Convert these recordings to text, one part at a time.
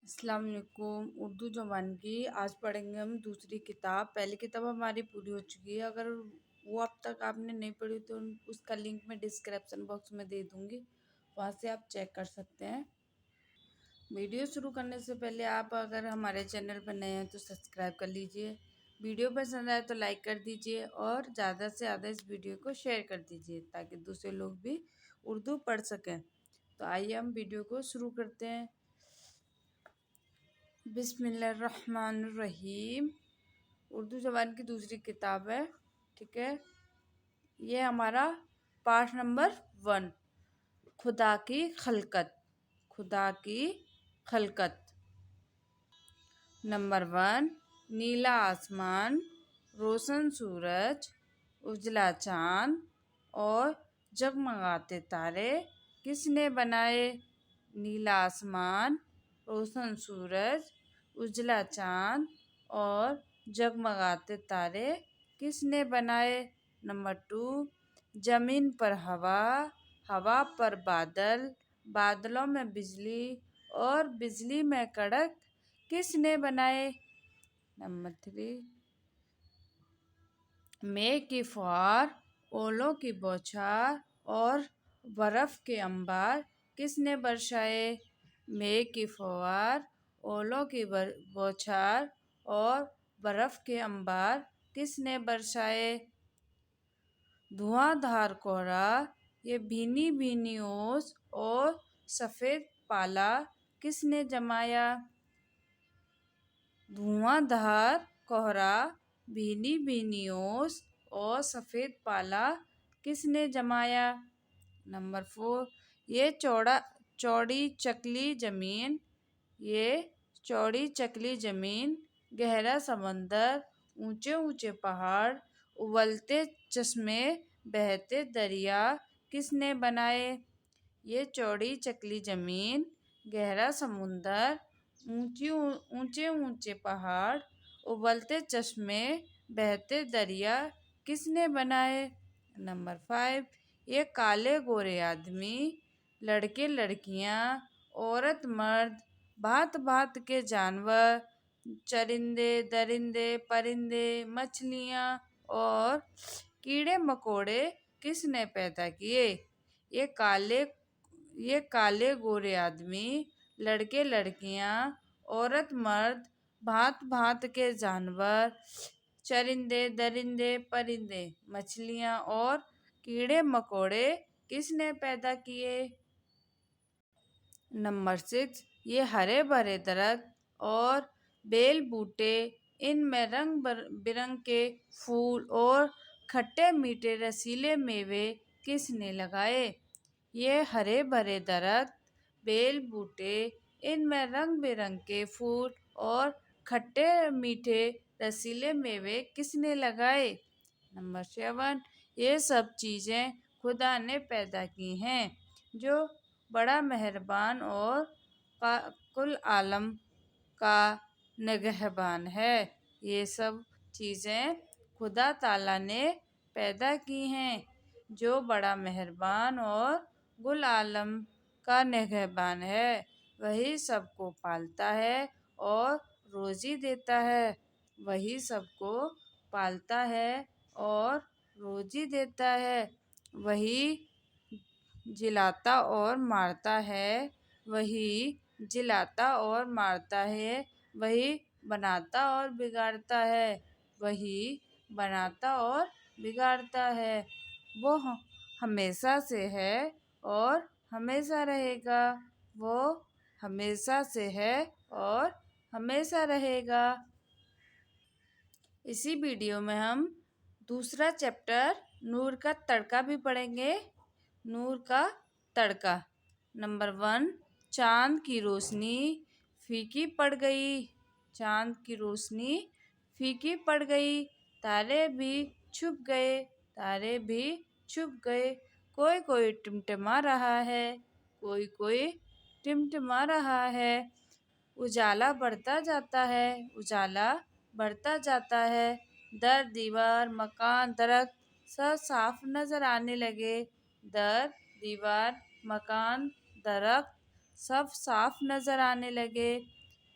السلام علیکم۔ اردو زبان کی آج پڑھیں گے ہم دوسری کتاب۔ پہلی کتاب ہماری پوری ہو چکی ہے، اگر وہ اب تک آپ نے نہیں پڑھی تو اس کا لنک میں ڈسکرپشن باکس میں دے دوں گی، وہاں سے آپ چیک کر سکتے ہیں۔ ویڈیو شروع کرنے سے پہلے آپ اگر ہمارے چینل پر نئے ہیں تو سبسکرائب کر لیجئے، ویڈیو پسند آئے تو لائک کر دیجئے اور زیادہ سے زیادہ اس ویڈیو کو شیئر کر دیجئے تاکہ دوسرے لوگ بھی اردو پڑھ سکیں۔ تو آئیے ہم ویڈیو کو شروع کرتے ہیں۔ بسم اللہ الرحمن الرحیم۔ اردو زبان کی دوسری کتاب ہے، ٹھیک ہے۔ یہ ہمارا پارٹ نمبر 1، خدا کی خلقت۔ خدا کی خلقت۔ نمبر 1، نیلا آسمان، روشن سورج، اجلا چاند اور جگمگاتے تارے کس نے بنائے؟ نیلا آسمان، روشن سورج، اجلا چاند اور جگمگاتے تارے کس نے بنائے؟ نمبر 2، زمین پر ہوا، ہوا پر بادل، بادلوں میں بجلی اور بجلی میں کڑک کس نے بنائے؟ نمبر 3، میگھ کی فوار، اولوں کی بوچھار اور برف کے انبار کس نے برسائے؟ میگھ کی فوار، اولوں کی بوچھار اور برف کے انبار کس نے برسائے؟ دھواں دھار کہرا، یہ بھینی بھینی اوس اور سفید پالا کس نے جمایا؟ دھواں دھار کہرا، بھینی بھینی اوس اور سفید پالا کس نے جمایا؟ نمبر 4، یہ چوڑی چکلی زمین، یہ چوڑی چکلی زمین، گہرا سمندر، اونچے اونچے پہاڑ، ابلتے چشمے، بہتے دریا کس نے بنائے؟ یہ چوڑی چکلی زمین، گہرا سمندر، اونچے اونچے پہاڑ، ابلتے چشمے، بہتے دریا کس نے بنائے؟ نمبر 5، یہ کالے گورے آدمی، لڑکے لڑکیاں، عورت مرد، بھات بھات کے جانور، چرندے درندے پرندے، مچھلیاں اور کیڑے مکوڑے کس نے پیدا کیے؟ یہ کالے گورے آدمی، لڑکے لڑکیاں، عورت مرد، بھات بھات کے جانور، چرندے درندے پرندے، مچھلیاں اور کیڑے مکوڑے کس نے پیدا کیے؟ نمبر 6، یہ ہرے بھرے درخت اور بیل بوٹے، ان میں رنگ برنگ کے پھول اور کھٹے میٹھے رسیلے میوے کس نے لگائے؟ یہ ہرے بھرے درخت، بیل بوٹے، ان میں رنگ برنگ کے پھول اور کھٹے میٹھے رسیلے میوے کس نے لگائے؟ نمبر 7، یہ سب چیزیں خدا نے پیدا کی ہیں جو بڑا مہربان اور کل عالم کا نگہبان ہے۔ یہ سب چیزیں خدا تعالیٰ نے پیدا کی ہیں جو بڑا مہربان اور کل عالم کا نگہبان ہے۔ وہی سب کو پالتا ہے اور روزی دیتا ہے۔ وہی سب کو پالتا ہے اور روزی دیتا ہے۔ وہی جلاتا اور مارتا ہے، وہی جلاتا اور مارتا ہے، وہی بناتا اور بگاڑتا ہے، وہی بناتا اور بگاڑتا ہے۔ وہ ہمیشہ سے ہے اور ہمیشہ رہے گا، وہ ہمیشہ سے ہے اور ہمیشہ رہے گا۔ اسی ویڈیو میں ہم دوسرا چیپٹر نور کا تڑکا بھی پڑھیں گے۔ نور کا تڑکا۔ نمبر 1، چاند کی روشنی پھیکی پڑ گئی، چاند کی روشنی پھیکی پڑ گئی، تارے بھی چھپ گئے، تارے بھی چھپ گئے، کوئی کوئی ٹمٹما رہا ہے، کوئی کوئی ٹمٹما رہا ہے، اجالا بڑھتا جاتا ہے، اجالا بڑھتا جاتا ہے، در دیوار مکان درخت سب صاف نظر آنے لگے، در دیوار مکان درخت سب صاف نظر آنے لگے،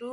2,